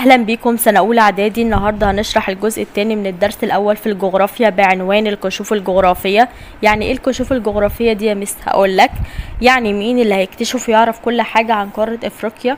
اهلا بيكم سنة اولى اعدادي. النهاردة هنشرح الجزء الثاني من الدرس الاول في الجغرافيا بعنوان الكشوف الجغرافية. يعني ايه الكشوف الجغرافية دي يا مس؟ هقول لك. يعني مين اللي هيكتشف ويعرف كل حاجة عن قارة افريقيا؟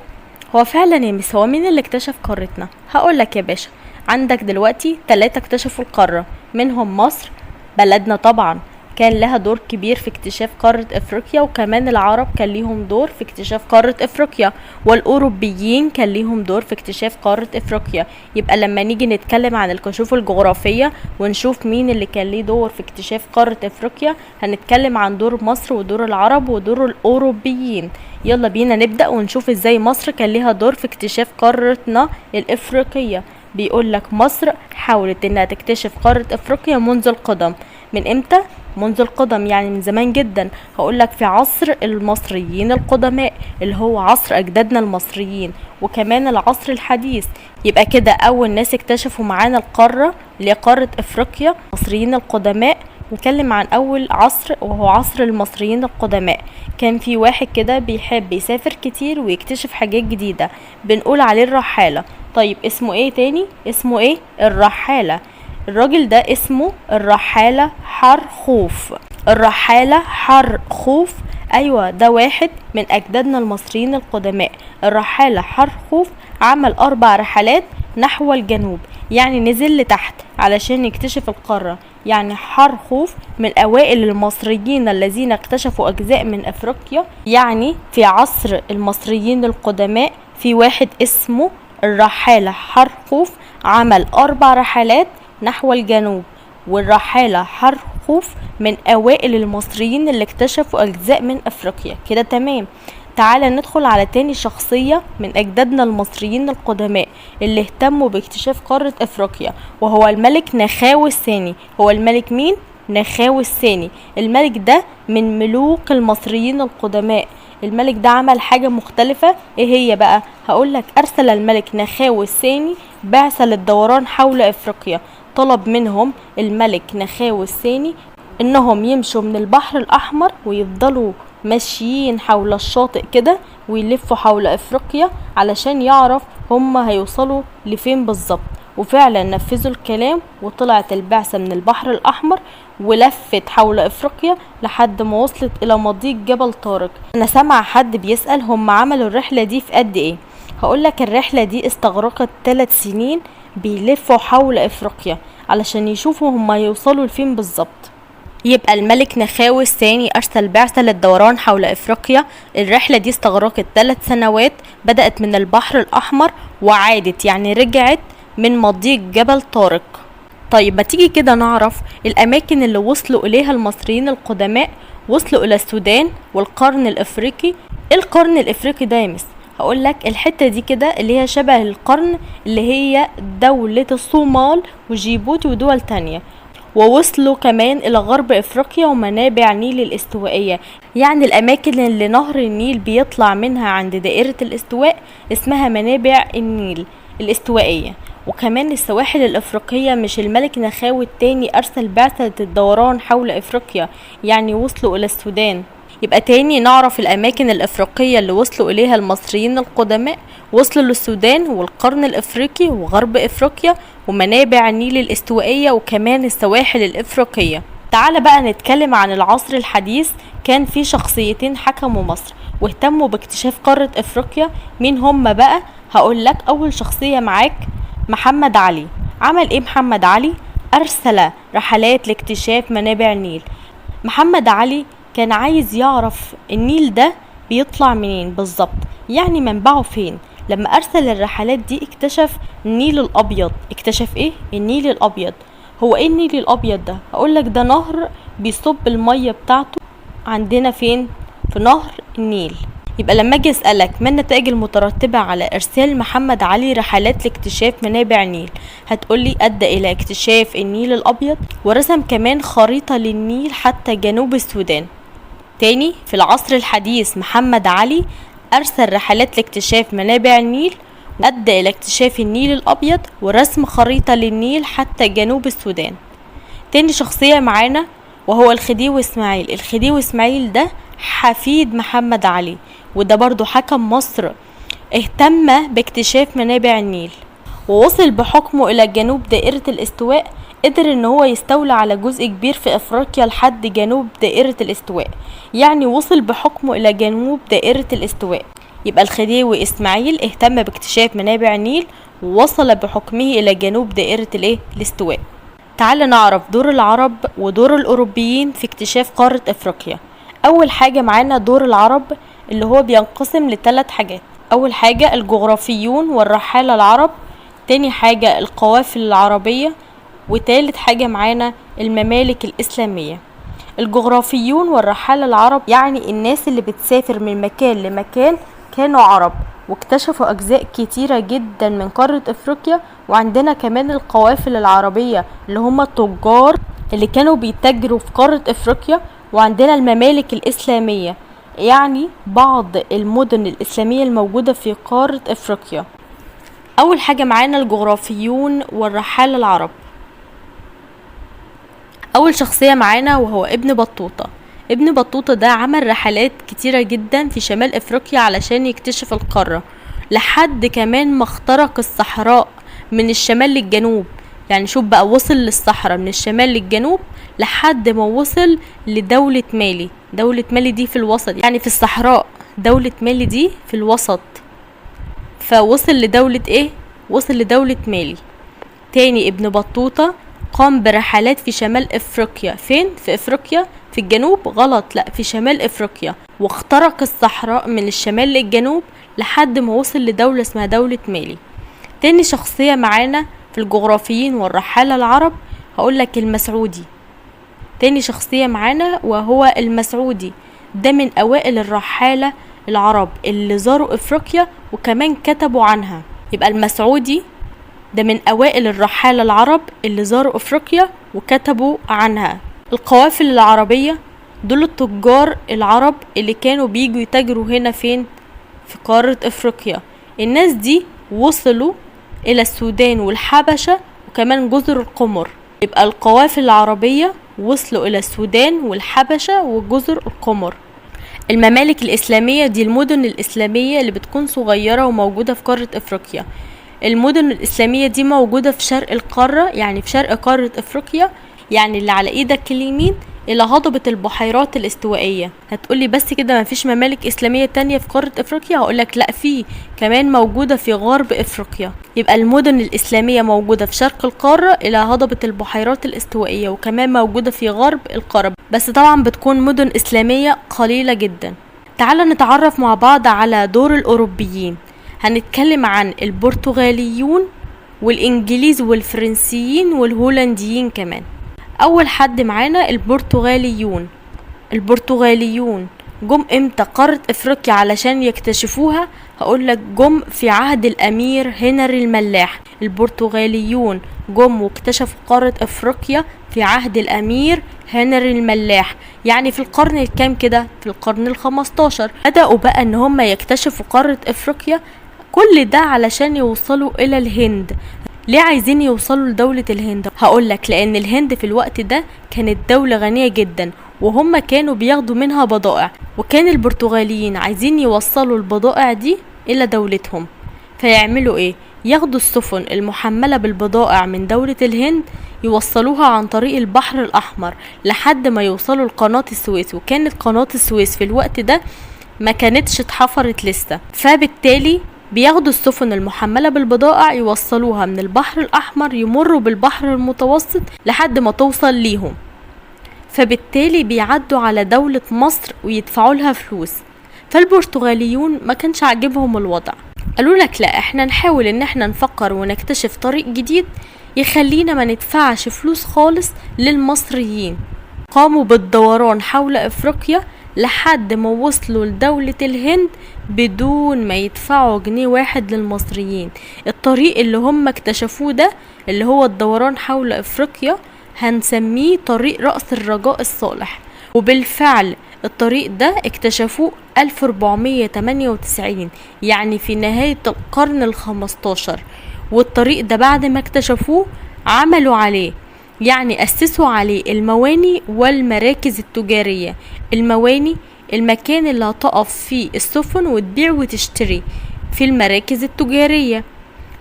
هو فعلا يا مس، هو مين اللي اكتشف قارتنا؟ هقول لك يا باشا. عندك دلوقتي 3 اكتشفوا القارة، منهم مصر بلدنا طبعا كان لها دور كبير في اكتشاف قارة افريقيا، وكمان العرب كان ليهم دور في اكتشاف قارة افريقيا، والاوروبيين كان ليهم دور في اكتشاف قارة افريقيا. يبقى لما نيجي نتكلم عن الكشوف الجغرافية ونشوف مين اللي كان ليه دور في اكتشاف قارة افريقيا، هنتكلم عن دور مصر ودور العرب ودور الاوروبيين. يلا بينا نبدأ ونشوف ازاي مصر كان ليها دور في اكتشاف قارتنا الافريقية. بيقول لك مصر حاولت انها تكتشف قارة افريقيا منذ القدم. من امتى؟ منذ القدم، يعني من زمان جدا. هقولك في عصر المصريين القدماء اللي هو عصر اجدادنا المصريين، وكمان العصر الحديث. يبقى كده اول ناس اكتشفوا معانا القارة اللي هي قارة افريقيا المصريين القدماء. نتكلم عن اول عصر وهو عصر المصريين القدماء. كان في واحد كده بيحب يسافر كتير ويكتشف حاجات جديدة، بنقول عليه الرحالة. طيب اسمه ايه تاني؟ اسمه ايه؟ الرحالة. الراجل ده اسمه الرحالة حرخوف. الرحالة حرخوف، ايوه ده واحد من اجدادنا المصريين القدماء. الرحالة حرخوف عمل 4 رحلات نحو الجنوب، يعني نزل لتحت علشان يكتشف القارة. يعني حرخوف من اوائل المصريين الذين اكتشفوا اجزاء من افريقيا. يعني في عصر المصريين القدماء في واحد اسمه الرحالة حرخوف عمل 4 رحلات نحو الجنوب، والرحالة حرخوف من اوائل المصريين اللي اكتشفوا اجزاء من افريقيا. كده تمام. تعالى ندخل على تاني شخصية من اجدادنا المصريين القدماء اللي اهتموا باكتشاف قارة افريقيا، وهو الملك نخاوي الثاني. هو الملك مين؟ نخاوي الثاني. الملك ده من ملوك المصريين القدماء. الملك ده عمل حاجة مختلفة. ايه هي بقى؟ هقولك. ارسل الملك نخاوي الثاني بعثة للدوران حول افريقيا. طلب منهم الملك نخاوي الثاني انهم يمشوا من البحر الاحمر ويفضلوا ماشيين حول الشاطئ كده ويلفوا حول افريقيا علشان يعرف هم هيوصلوا لفين بالظبط. وفعلا نفذوا الكلام، وطلعت البعثة من البحر الاحمر ولفت حول افريقيا لحد ما وصلت الى مضيق جبل طارق. انا سمع حد بيسأل هم عملوا الرحلة دي في قد ايه؟ هقولك الرحلة دي استغرقت 3 سنين بيلفوا حول افريقيا علشان يشوفوا هم هيوصلوا لفين بالظبط. يبقى الملك نخاوي الثاني ارسل بعثة للدوران حول افريقيا. الرحلة دي استغرقت 3 سنوات، بدأت من البحر الاحمر وعادت يعني رجعت من مضيق جبل طارق. طيب ما تيجي كده نعرف الاماكن اللي وصلوا اليها المصريين القدماء. وصلوا الى السودان والقرن الافريقي. القرن الافريقي ده يا مس؟ هقول لك الحته دي كده اللي هي شبه القرن اللي هي دولة الصومال وجيبوتي ودول تانية. ووصلوا كمان الى غرب افريقيا ومنابع نيل الاستوائية، يعني الاماكن اللي نهر النيل بيطلع منها عند دائرة الاستواء اسمها منابع النيل الاستوائية. وكمان السواحل الافريقية. مش الملك نخاوي التاني ارسل بعثة الدوران حول افريقيا يعني وصلوا الى السودان؟ يبقى تاني نعرف الاماكن الافريقية اللي وصلوا اليها المصريين القدماء. وصلوا للسودان والقرن الافريقي وغرب افريقيا ومنابع النيل الاستوائية وكمان السواحل الافريقية. تعال بقى نتكلم عن العصر الحديث. كان في شخصيتين حكموا مصر واهتموا باكتشاف قارة افريقيا. مين هم بقى؟ هقول لك. اول شخصية معاك محمد علي. عمل ايه محمد علي؟ ارسل رحلات لاكتشاف منابع النيل. محمد علي كان عايز يعرف النيل ده بيطلع منين بالظبط، يعني منبعه فين. لما ارسل الرحلات دي اكتشف النيل الابيض. اكتشف ايه؟ النيل الابيض. هو ايه النيل الابيض ده؟ هقولك ده نهر بيصب المية بتاعته عندنا فين؟ في نهر النيل. يبقى لما اجي اسألك ما النتائج المترتبة على ارسال محمد علي رحلات لاكتشاف منابع النيل، هتقولي ادى الى اكتشاف النيل الابيض، ورسم كمان خريطة للنيل حتى جنوب السودان. تاني في العصر الحديث محمد علي ارسل رحلات لاكتشاف منابع النيل، وادى الى اكتشاف النيل الابيض ورسم خريطة للنيل حتى جنوب السودان. تاني شخصية معانا وهو الخديوي اسماعيل. الخديوي اسماعيل ده حفيد محمد علي، وده برضو حكم مصر. اهتم باكتشاف منابع النيل. ووصل بحكمه إلى جنوب دائرة الاستواء. قدر ان هو يستولى على جزء كبير في افريقيا لحد جنوب دائرة الاستواء، يعني وصل بحكمه الى جنوب دائرة الاستواء. يبقى الخديوي اسماعيل اهتم باكتشاف منابع النيل ووصل بحكمه الى جنوب دائرة الاستواء. تعال نعرف دور العرب ودور الاوروبيين في اكتشاف قارة افريقيا. اول حاجة معانا دور العرب اللي هو بينقسم ل3 حاجات. اول حاجة الجغرافيون والرحالة العرب، تاني حاجة القوافل العربية، وتالت حاجة معانا الممالك الإسلامية. الجغرافيون والرحالة العرب يعني الناس اللي بتسافر من مكان لمكان كانوا عرب واكتشفوا أجزاء كتيرة جدا من قارة أفريقيا. وعندنا كمان القوافل العربية اللي هم التجار اللي كانوا بيتاجروا في قارة أفريقيا. وعندنا الممالك الإسلامية يعني بعض المدن الإسلامية الموجودة في قارة أفريقيا. أول حاجة معانا الجغرافيون والرحالة العرب. اول شخصية معانا وهو ابن بطوطة. ابن بطوطة ده عمل رحلات كتيرة جدا في شمال افريقيا علشان يكتشف القارة، لحد كمان ما اخترق الصحراء من الشمال للجنوب. يعني شوف بقى، وصل للصحراء من الشمال للجنوب لحد ما وصل لدولة مالي. دولة مالي دي في الوسط، يعني في الصحراء، دولة مالي دي في الوسط. فوصل لدولة ايه؟ وصل لدولة مالي. تاني ابن بطوطة قام برحلات في شمال افريقيا. فين؟ في افريقيا في الجنوب؟ غلط، لا، في شمال افريقيا، واخترق الصحراء من الشمال للجنوب لحد ما وصل لدولة اسمها دولة مالي. تاني شخصية معانا في الجغرافيين والرحالة العرب هقولك المسعودي. تاني شخصية معانا وهو المسعودي، ده من اوائل الرحالة العرب اللي زاروا افريقيا وكمان كتبوا عنها. يبقى المسعودي ده من اوائل الرحالة العرب اللي زاروا افريقيا وكتبوا عنها. القوافل العربية دول التجار العرب اللي كانوا بيجوا يتاجروا هنا فين؟ في قارة افريقيا. الناس دي وصلوا الى السودان والحبشة وكمان جزر القمر. يبقى القوافل العربية وصلوا الى السودان والحبشة وجزر القمر. الممالك الاسلامية دي المدن الاسلامية اللي بتكون صغيرة وموجودة في قارة افريقيا. المدن الإسلامية دي موجودة في شرق القارة، يعني في شرق قارة أفريقيا، يعني اللي على إيدك اليمين إلى هضبة البحيرات الاستوائية. هتقولي بس كده مفيش ممالك إسلامية تانية في قارة أفريقيا؟ هقولك لأ، في كمان موجودة في غرب أفريقيا. يبقى المدن الإسلامية موجودة في شرق القارة إلى هضبة البحيرات الاستوائية، وكمان موجودة في غرب القارة، بس طبعا بتكون مدن إسلامية قليلة جدا. تعالى نتعرف مع بعض على دور الأوروبيين. هنتكلم عن البرتغاليون والانجليز والفرنسيين والهولنديين كمان. اول حد معانا البرتغاليون. البرتغاليون جم امتى قارة افريقيا علشان يكتشفوها؟ هقولك جم في عهد الامير هنري الملاح. البرتغاليون جم واكتشفوا قارة افريقيا في عهد الامير هنري الملاح، يعني في القرن الكام كده؟ في القرن ال15. بدأوا بقى ان هم يكتشفوا قارة افريقيا، كل ده علشان يوصلوا الى الهند. ليه عايزين يوصلوا لدولة الهند؟ هقولك لان الهند في الوقت ده كانت دولة غنية جدا وهم كانوا بياخدوا منها بضائع، وكان البرتغاليين عايزين يوصلوا البضائع دي الى دولتهم. فيعملوا ايه؟ ياخدوا السفن المحملة بالبضائع من دولة الهند يوصلوها عن طريق البحر الأحمر لحد ما يوصلوا لقناة السويس. وكانت قناة السويس في الوقت ده ما كانتش اتحفرت لسه، فبالتالي بياخدوا السفن المحملة بالبضائع يوصلوها من البحر الأحمر، يمروا بالبحر المتوسط لحد ما توصل ليهم. فبالتالي بيعدوا على دولة مصر ويدفعوا لها فلوس. فالبرتغاليون ما كانش عاجبهم الوضع، قالوا لك لا، احنا نحاول ان احنا نفكر ونكتشف طريق جديد يخلينا ما ندفعش فلوس خالص للمصريين. قاموا بالدوران حول افريقيا لحد ما وصلوا لدولة الهند بدون ما يدفعوا جنيه واحد للمصريين. الطريق اللي هم اكتشفوه ده اللي هو الدوران حول افريقيا هنسميه طريق رأس الرجاء الصالح. وبالفعل الطريق ده اكتشفوه 1498، يعني في نهاية القرن ال15. والطريق ده بعد ما اكتشفوه عملوا عليه، يعني أسسوا عليه المواني والمراكز التجارية. المواني المكان اللي هتقف فيه السفن وتبيع وتشتري، في المراكز التجارية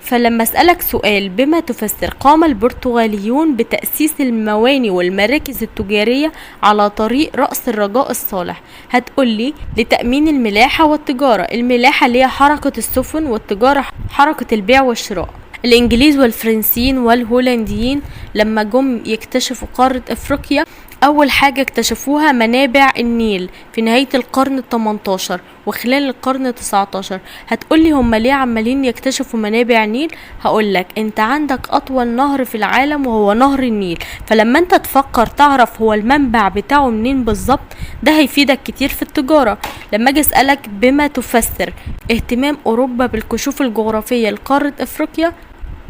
فلما اسألك سؤال بما تفسر قام البرتغاليون بتأسيس المواني والمراكز التجارية على طريق رأس الرجاء الصالح، هتقولي لتأمين الملاحة والتجارة. الملاحة اللي هي حركة السفن، والتجارة حركة البيع والشراء. الانجليز والفرنسيين والهولنديين لما جم يكتشفوا قارة افريقيا، اول حاجة اكتشفوها منابع النيل في نهاية القرن ال18 وخلال القرن ال19. هتقولي هم ليه عمالين يكتشفوا منابع النيل؟ هقولك انت عندك اطول نهر في العالم وهو نهر النيل، فلما انت تفكر تعرف هو المنبع بتاعه منين بالظبط، ده هيفيدك كتير في التجارة. لما اجي اسألك بما تفسر اهتمام اوروبا بالكشوف الجغرافية لقارة افريقيا،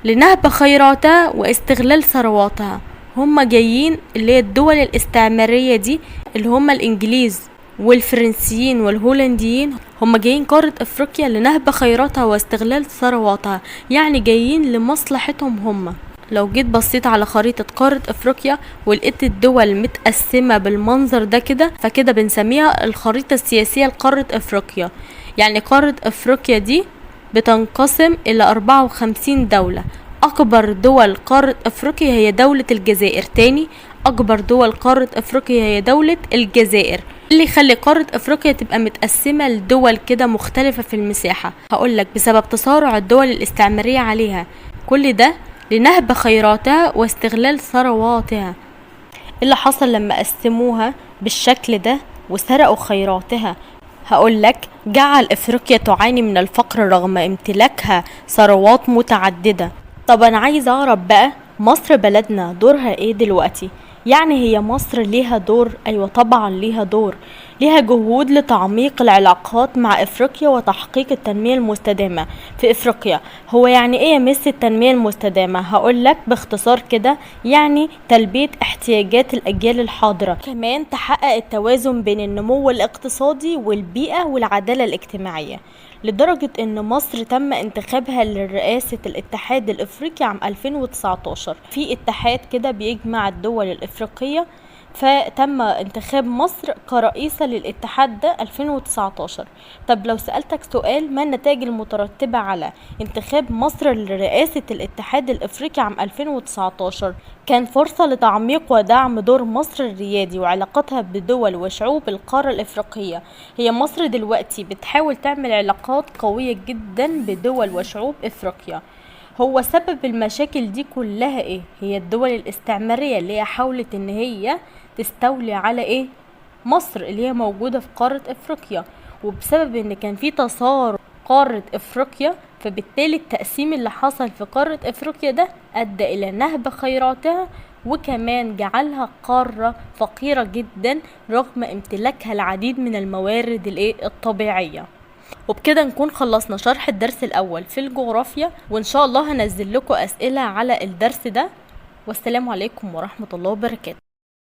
لنهب خيراتها واستغلال ثرواتها. هم جايين اللي هي الدول الاستعمارية دي اللي هم الانجليز والفرنسيين والهولنديين، هم جايين قارة افريقيا لنهب خيراتها واستغلال ثرواتها، يعني جايين لمصلحتهم هم. لو جيت بصيت على خريطة قارة افريقيا ولقيت الدول متقسمة بالمنظر ده كده، فكده بنسميها الخريطة السياسية لقارة افريقيا. يعني قارة افريقيا دي بتنقسم الى 54 دولة. اكبر دول قارة افريقيا هي دولة الجزائر. تاني اكبر دول قارة افريقيا هي دولة الجزائر. اللي يخلي قارة افريقيا تبقى متقسمة لدول كده مختلفة في المساحة، هقولك بسبب تصارع الدول الاستعمارية عليها. كل ده لنهب خيراتها واستغلال ثرواتها. اللي حصل لما قسموها بالشكل ده وسرقوا خيراتها، هقولك جعل افريقيا تعاني من الفقر رغم امتلاكها ثروات متعددة. طب انا عايز اعرف بقى مصر بلدنا دورها ايه دلوقتي؟ يعني هي مصر ليها دور؟ ايوه طبعا ليها دور، ليها جهود لتعميق العلاقات مع افريقيا وتحقيق التنمية المستدامة في افريقيا. هو يعني ايه يمس التنمية المستدامة؟ هقولك باختصار كده، يعني تلبية احتياجات الاجيال الحاضرة، كمان تحقق التوازن بين النمو الاقتصادي والبيئة والعدالة الاجتماعية. لدرجة ان مصر تم انتخابها لرئاسة الاتحاد الافريقي عام 2019. في اتحاد كده بيجمع الدول الافريقية، فتم انتخاب مصر كرئيسة للاتحاد ده 2019. طب لو سألتك سؤال، ما النتائج المترتبة على انتخاب مصر لرئاسة الاتحاد الافريقي عام 2019؟ كان فرصة لتعميق ودعم دور مصر الريادي وعلاقتها بدول وشعوب القارة الافريقية. هي مصر دلوقتي بتحاول تعمل علاقات قوية جدا بدول وشعوب افريقيا. هو سبب المشاكل دي كلها ايه؟ هي الدول الاستعمارية اللي هي حاولت ان هي تستولي على ايه؟ مصر اللي هي موجودة في قارة افريقيا. وبسبب ان كان في تصارع قارة افريقيا، فبالتالي التقسيم اللي حصل في قارة افريقيا ده ادى الى نهب خيراتها، وكمان جعلها قارة فقيرة جدا رغم امتلاكها العديد من الموارد الطبيعية. وبكده نكون خلصنا شرح الدرس الاول في الجغرافيا، وان شاء الله هنزل لكم اسئلة على الدرس ده. والسلام عليكم ورحمة الله وبركاته.